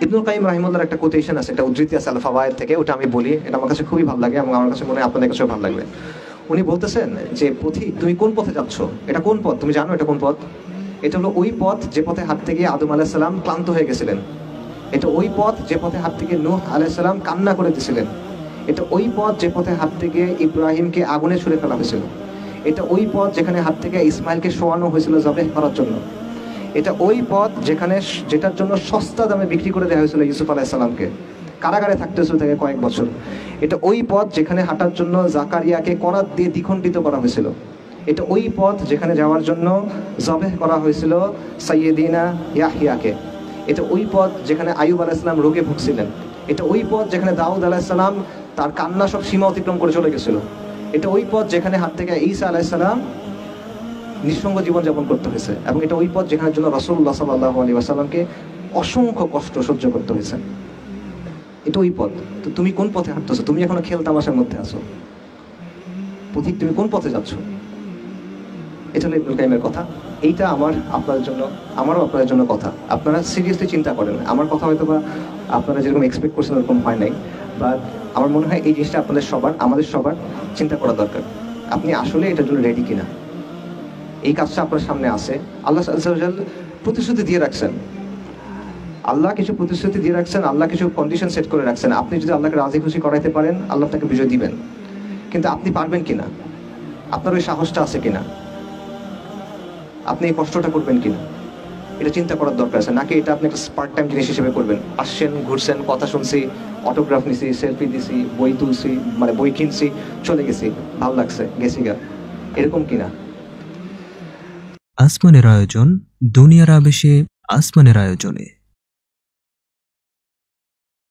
ইবনুল কাইয়িম রাহিমাহুল্লাহর একটা কোটেশন আছে, একটা উদ্ধৃতি আছে আল ফাওয়ায়েদ থেকে, ওটা আমি বলি, এটা আমার কাছে খুবই ভালো লাগে এবং আমার কাছে মনে হয় আপনাদের কাছেও ভালো লাগবে। উনি বলতেছেন যে পথিক, তুমি কোন পথে যাচ্ছ? এটা কোন পথ তুমি জানো? এটা কোন পথ? এটা হলো ওই পথ যে পথে হাঁটতে গিয়ে আদম আলাইহিস সালাম ক্লান্ত হয়ে গেছিলেন। এটা ওই পথ যে পথে হাঁটতে গিয়ে নূহ আলাইহিস সালাম কান্না করে দিয়েছিলেন। এটা ওই পথ যে পথে হাঁটতে গিয়ে ইব্রাহিমকে আগুনে ছুঁড়ে ফেলা হয়েছিল। এটা ওই পথ যেখানে হাত থেকে ইসমাইলকে শোয়ানো হয়েছিল জবেহ করার জন্য। এটা ওই পথ যেটার জন্য সস্তা দামে বিক্রি করে দেওয়া হয়েছিল ইউসুফ আলাইহিস সালামকে, কারাগারে থাকতে হয়েছিল থেকে কয়েক বছর। এটা ওই পথ যেখানে হাঁটার জন্য জাকারিয়াকে করাত দিয়ে দ্বিখণ্ডিত করা হয়েছিল। এটা ওই পথ যেখানে যাওয়ার জন্য জবেহ করা হয়েছিল সাইয়েদিনা ইয়াহইয়াকে। এটা ওই পথ যেখানে আইয়ুব আলাইহিস সালাম রোগে ভুগছিলেন। এটা ওই পথ যেখানে দাউদ আলাইহিস সালাম তার কান্না সব সীমা অতিক্রম করে চলে গেছিল। এটা ওই পথ যেখানে হাত থেকে ঈসা আলাইহিস সালাম নিঃসঙ্গ জীবনযাপন করতে হয়েছে। এবং এটা ওই পথ যেখানের জন্য রাসূলুল্লাহ সাল্লাল্লাহু আলাইহি ওয়াসাল্লামকে অসংখ্য কষ্ট সহ্য করতে হয়েছে। এটা ওই পথ। তো তুমি কোন পথে হাঁটতেছো? তুমি এখনো খেল তামাশার মধ্যে আছো। পথিক, তুমি কোন পথে যাচ্ছ? এটা হলো ইবনুল কাইয়িমের কথা। এইটা আপনাদের জন্য, আমারও আপনাদের জন্য কথা। আপনারা সিরিয়াসলি চিন্তা করেন। আমার কথা হয়তো বা আপনারা যেরকম এক্সপেক্ট করছেন ওরকম হয় নাই, বাট আমার মনে হয় এই জিনিসটা আপনাদের সবার, আমাদের সবার চিন্তা করা দরকার। আপনি আসলে এটার জন্য রেডি কিনা? এই কাজটা আপনার সামনে আছে। আল্লাহ আযজা ওয়া জাল্লা প্রতিশ্রুতি দিয়ে রাখছেন। আল্লাহ কিছু প্রতিশ্রুতি দিয়ে রাখছেন, আল্লাহ কিছু কন্ডিশন সেট করে রাখছেন। আপনি যদি আল্লাহকে রাজি খুশি করাইতে পারেন, আল্লাহ তাকে বিজয় দিবেন। কিন্তু আপনি পারবেন কিনা? আপনার ওই সাহসটা আছে কিনা? আপনি এই কষ্টটা করবেন কিনা? এটা চিন্তা করার দরকার আছে। নাকি এটা আপনি একটা পার্ট টাইম জিনিস হিসেবে করবেন? আসছেন, ঘুরছেন, কথা শুনছি, অটোগ্রাফ নিছি, সেলফি দিছি, বই তুলছি, মানে বই কিনছি, চলে গেছি, ভালো লাগছে, গেছি গা, এরকম কিনা? আসমানের আয়োজন, দুনিয়ার আবেশে আসমানের আয়োজনে।